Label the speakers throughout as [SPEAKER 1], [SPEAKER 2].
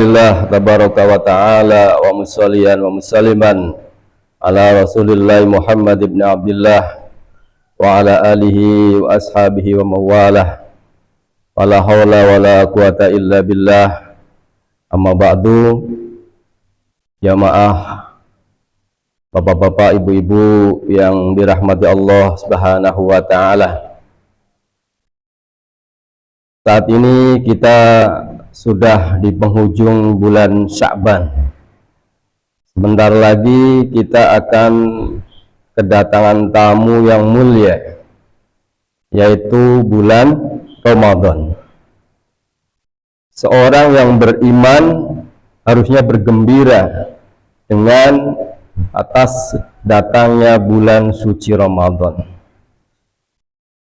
[SPEAKER 1] Alhamdulillah tabaraka wa ta'ala wa musalliyan wa musalliman ala Rasulillah Muhammad ibn Abdullah wa ala alihi wa ashabihi wa mawalah wala hawla wala quwata illa billah. Amma ba'du, jamaah bapak-bapak, ibu-ibu yang dirahmati Allah Subhanahu wa ta'ala. Saat ini kita sudah di penghujung bulan Sya'ban. Sebentar lagi kita akan kedatangan tamu yang mulia, yaitu bulan Ramadan. Seorang yang beriman harusnya bergembira dengan atas datangnya bulan suci Ramadan.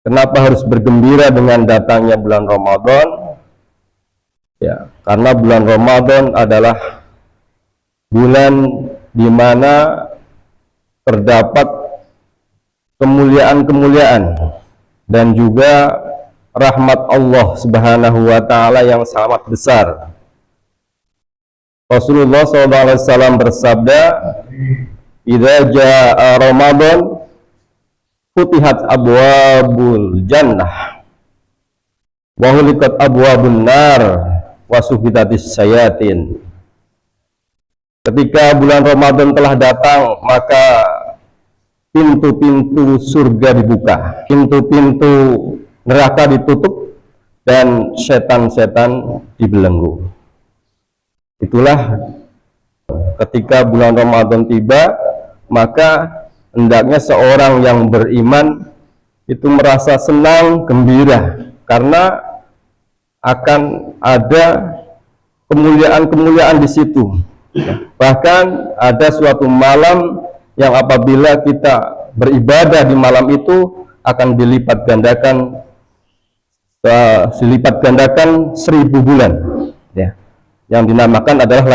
[SPEAKER 1] Kenapa harus bergembira dengan datangnya bulan Ramadan? Ya, karena bulan Ramadan adalah bulan di mana terdapat kemuliaan-kemuliaan dan juga rahmat Allah Subhanahu wa ta'ala yang sangat besar. Rasulullah SAW bersabda, "Idza jaa Ramadan futihat abwabul jannah wa hulikat abwabun nar wa sufitatis syayatin." Ketika bulan Ramadan telah datang, maka pintu-pintu surga dibuka, pintu-pintu neraka ditutup, dan setan-setan dibelenggu. Itulah ketika bulan Ramadan tiba, maka hendaknya seorang yang beriman itu merasa senang, gembira, karena akan ada kemuliaan-kemuliaan di situ. Bahkan ada suatu malam yang apabila kita beribadah di malam itu akan dilipat gandakan 1000 bulan, ya. Yang dinamakan adalah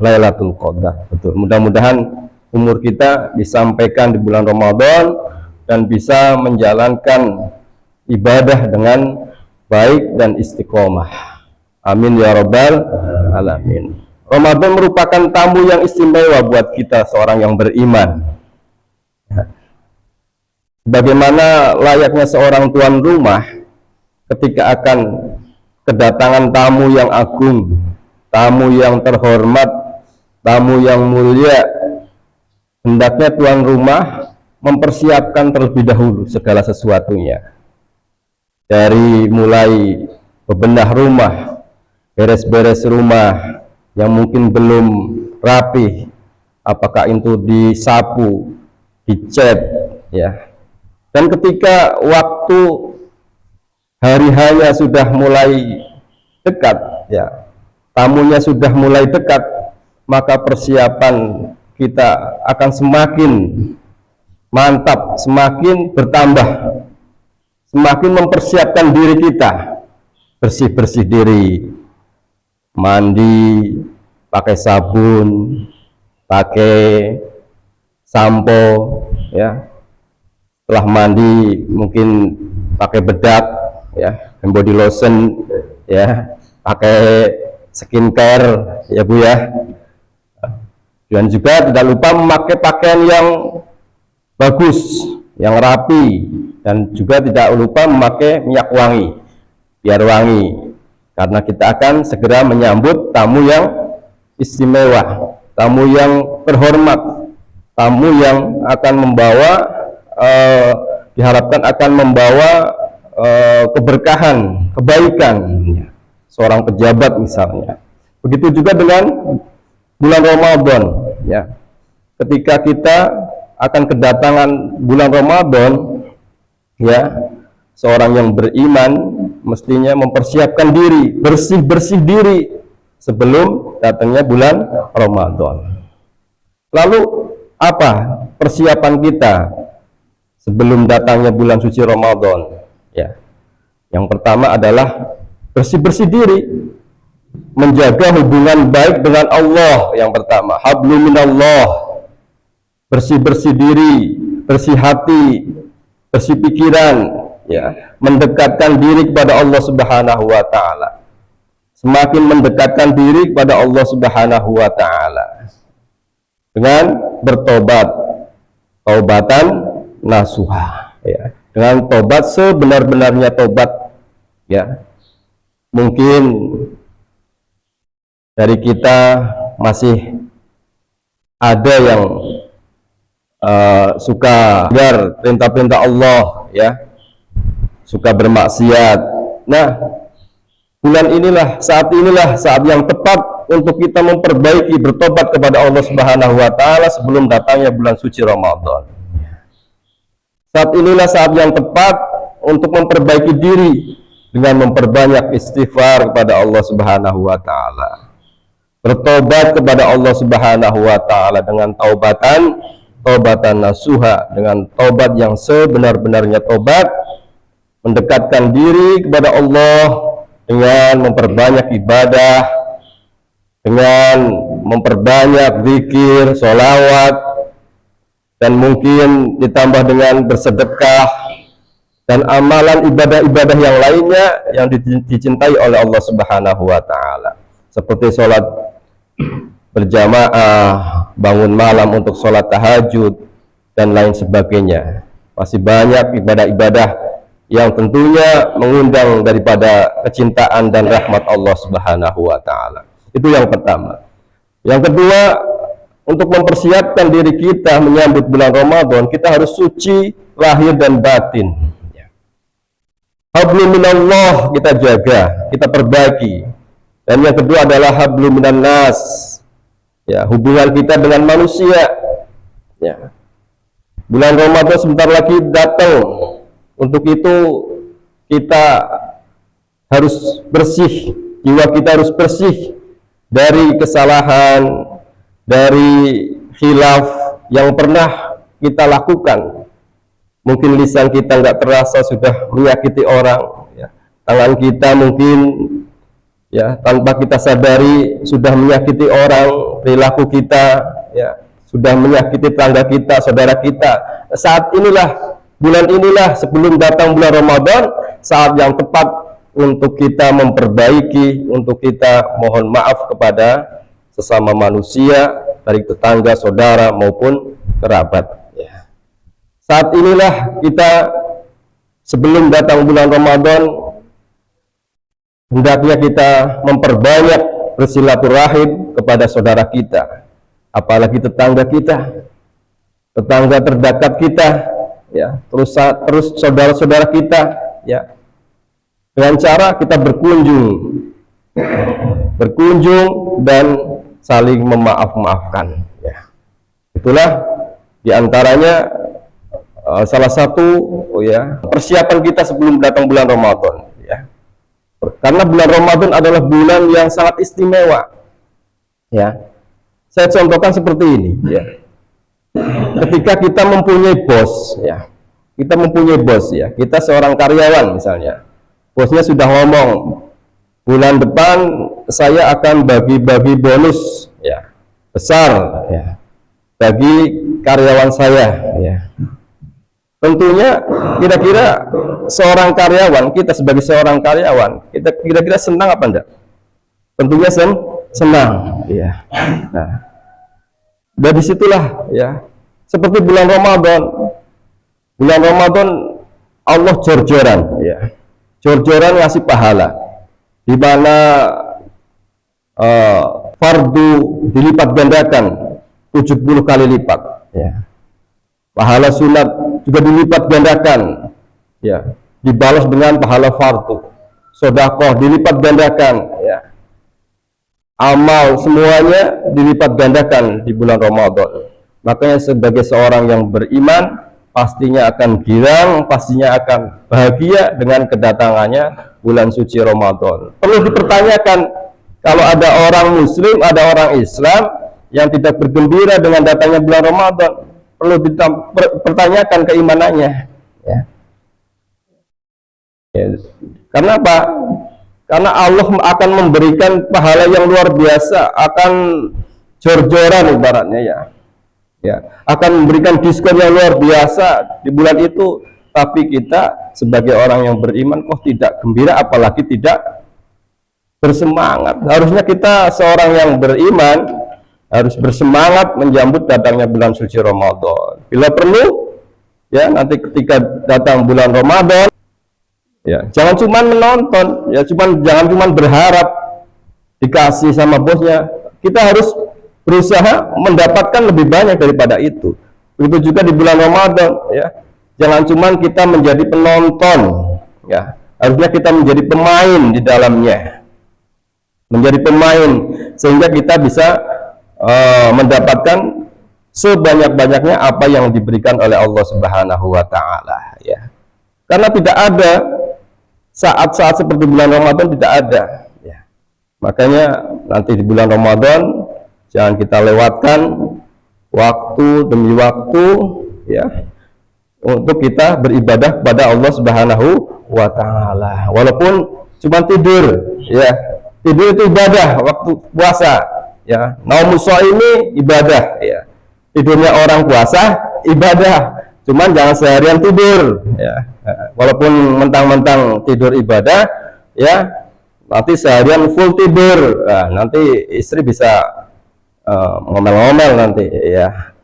[SPEAKER 1] Lailatul Qadar. Betul. Mudah-mudahan umur kita disampaikan di bulan Ramadan dan bisa menjalankan ibadah dengan baik dan istiqomah. Amin ya rabbal alamin. Ramadan merupakan tamu yang istimewa buat kita seorang yang beriman. Bagaimana layaknya seorang tuan rumah ketika akan kedatangan tamu yang agung, tamu yang terhormat, tamu yang mulia, hendaknya tuan rumah mempersiapkan terlebih dahulu segala sesuatunya. Dari mulai bebenah rumah, beres-beres rumah yang mungkin belum rapi, apakah itu disapu, dicat, ya. Dan ketika waktu hari hanya sudah mulai dekat, ya, tamunya sudah mulai dekat, maka persiapan kita akan semakin mantap, semakin bertambah, semakin mempersiapkan diri kita, bersih-bersih diri, mandi, pakai sabun, pakai sampo, ya. Setelah mandi mungkin pakai bedak, ya, body lotion, ya, pakai skincare, ya Bu ya. Dan juga tidak lupa memakai pakaian yang bagus, yang rapi, dan juga tidak lupa memakai minyak wangi biar wangi, karena kita akan segera menyambut tamu yang istimewa, tamu yang terhormat, tamu yang akan membawa diharapkan akan membawa keberkahan, kebaikan, seorang pejabat misalnya. Begitu juga dengan bulan Ramadan, ya. Ketika kita akan kedatangan bulan Ramadan, ya, seorang yang beriman mestinya mempersiapkan diri, bersih-bersih diri sebelum datangnya bulan Ramadan. Lalu apa persiapan kita sebelum datangnya bulan suci Ramadan? Ya, yang pertama adalah bersih-bersih diri, menjaga hubungan baik dengan Allah. Yang pertama, hablum minallah, bersih-bersih diri, bersih hati, bersih pikiran, ya, mendekatkan diri kepada Allah Subhanahu wa ta'ala. semakin mendekatkan diri kepada Allah Subhanahu wa taala dengan bertobat, taubatan nasuha, ya. Dengan tobat sebenar-benarnya tobat, ya. Mungkin dari kita masih ada yang suka dengar perintah-perintah Allah, ya, suka bermaksiat. Nah, bulan inilah, saat yang tepat untuk kita memperbaiki, bertobat kepada Allah Subhanahu wa taala sebelum datangnya bulan suci Ramadan. Saat inilah saat yang tepat untuk memperbaiki diri dengan memperbanyak istighfar kepada Allah Subhanahu wa taala. Bertobat kepada Allah Subhanahu wa taala dengan taubatan nasuha, dengan tobat yang sebenar-benarnya tobat, mendekatkan diri kepada Allah dengan memperbanyak ibadah, dengan memperbanyak zikir, sholawat, dan mungkin ditambah dengan bersedekah dan amalan ibadah-ibadah yang lainnya yang dicintai oleh Allah Subhanahu wa taala, seperti sholat berjamaah, bangun malam untuk sholat tahajud, dan lain sebagainya. Masih banyak ibadah-ibadah yang tentunya mengundang daripada kecintaan dan rahmat Allah Subhanahu wa taala. Itu yang pertama. Yang kedua, untuk mempersiapkan diri kita menyambut bulan Ramadan, kita harus suci lahir dan batin. Hablum minallah kita jaga, kita perbaiki. Dan yang kedua adalah hablum minan nas, ya, hubungan kita dengan manusia, ya. Bulan Ramadan sebentar lagi datang. Untuk itu kita harus bersih, jiwa kita harus bersih dari kesalahan, dari khilaf yang pernah kita lakukan. Mungkin lisan kita nggak terasa sudah menyakiti orang, ya. Tangan kita mungkin, ya, tanpa kita sadari sudah menyakiti orang. Perilaku kita, ya, sudah menyakiti tetangga kita, saudara kita. Saat inilah, bulan inilah sebelum datang bulan Ramadan, saat yang tepat untuk kita memperbaiki, untuk kita mohon maaf kepada sesama manusia, dari tetangga, saudara maupun kerabat, ya. Saat inilah kita sebelum datang bulan Ramadan hendaknya kita memperbanyak bersilaturahim kepada saudara kita, apalagi tetangga kita, tetangga terdekat kita, ya, terus saudara-saudara kita, ya, dengan cara kita berkunjung dan saling memaafkan, ya. Itulah diantaranya salah satu, ya, persiapan kita sebelum datang bulan Ramadan, ya. Karena bulan Ramadan adalah bulan yang sangat istimewa, ya. Saya contohkan seperti ini, ya. Ketika kita mempunyai bos, ya, kita seorang karyawan misalnya, bosnya sudah ngomong, bulan depan saya akan bagi-bagi bonus, ya, besar, ya, bagi karyawan saya, ya. Tentunya kira-kira seorang karyawan, kita sebagai seorang karyawan, kita kira-kira senang apa enggak? Tentunya senang, ya. Nah, dari situlah, ya, seperti bulan Ramadan Allah jor-joran, ya, jor-joran ngasih pahala, di mana fardu dilipat gandakan 70 kali lipat, ya. Pahala sunat juga dilipat gandakan, ya, dibalas dengan pahala fardu. Sedekah dilipat gandakan, ya. Amal semuanya dilipat gandakan di bulan Ramadan. Makanya sebagai seorang yang beriman, pastinya akan girang, pastinya akan bahagia dengan kedatangannya bulan suci Ramadan. Perlu dipertanyakan, kalau ada orang muslim, ada orang Islam yang tidak bergembira dengan datangnya bulan Ramadan, perlu dipertanyakan keimanannya, ya. Ya. Karena apa? Karena Allah akan memberikan pahala yang luar biasa, akan jor-joran ibaratnya, ya. Ya, akan memberikan diskon yang luar biasa di bulan itu, tapi kita sebagai orang yang beriman kok tidak gembira, apalagi tidak bersemangat. Harusnya kita seorang yang beriman harus bersemangat menyambut datangnya bulan suci Ramadan. Bila perlu, ya nanti ketika datang bulan Ramadan, ya jangan cuma menonton, ya jangan cuma berharap dikasih sama bosnya. Kita harus berusaha mendapatkan lebih banyak daripada itu. Begitu juga di bulan Ramadan, ya. Jangan cuma kita menjadi penonton, ya. Harusnya kita menjadi pemain di dalamnya. Menjadi pemain sehingga kita bisa mendapatkan sebanyak-banyaknya apa yang diberikan oleh Allah Subhanahu wa taala, ya. Karena tidak ada saat-saat seperti bulan Ramadan, tidak ada, ya. Makanya nanti di bulan Ramadan jangan kita lewatkan waktu demi waktu, ya, untuk kita beribadah kepada Allah Subhanahu wa taala. Walaupun cuma tidur, ya. Tidur itu ibadah waktu puasa, ya. Naumus shaimi ibadah, ya. Tidurnya orang puasa ibadah. Cuman jangan seharian tidur, ya. Walaupun mentang-mentang tidur ibadah, ya, nanti seharian full tidur. Nah, nanti istri bisa ngomel-ngomel nanti, ya.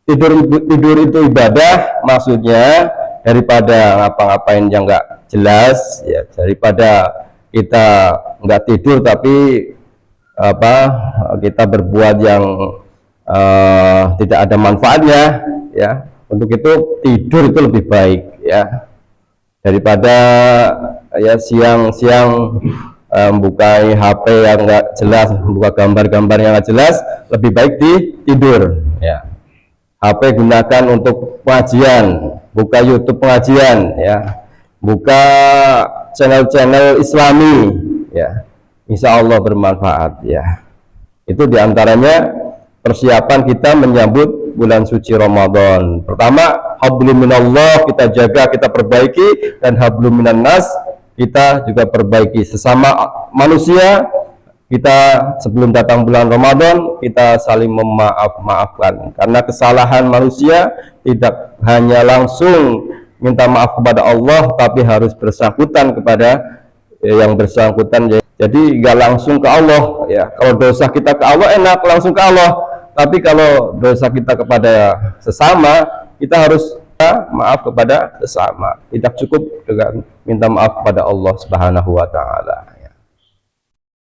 [SPEAKER 1] Tidur itu ibadah, maksudnya daripada ngapa-ngapain yang nggak jelas, ya, daripada kita nggak tidur tapi kita berbuat yang tidak ada manfaatnya, ya. Untuk itu tidur itu lebih baik, ya, daripada ya siang-siang buka HP yang nggak jelas, buka gambar-gambar yang nggak jelas, lebih baik tidur, ya. HP gunakan untuk pengajian, buka YouTube pengajian, ya, buka channel-channel Islami, ya, insya Allah bermanfaat, ya. Itu diantaranya persiapan kita menyambut bulan suci Ramadan. Pertama, hablum minallah kita jaga, kita perbaiki, dan hablum minan nas kita juga perbaiki. Sesama manusia kita sebelum datang bulan Ramadan kita saling memaaf-maafkan, karena kesalahan manusia tidak hanya langsung minta maaf kepada Allah, tapi harus bersangkutan kepada yang bersangkutan. Jadi nggak langsung ke Allah, ya. Kalau dosa kita ke Allah enak langsung ke Allah, tapi kalau dosa kita kepada sesama, kita harus maaf kepada sesama. Tidak cukup dengan minta maaf kepada Allah Subhanahu wa taala.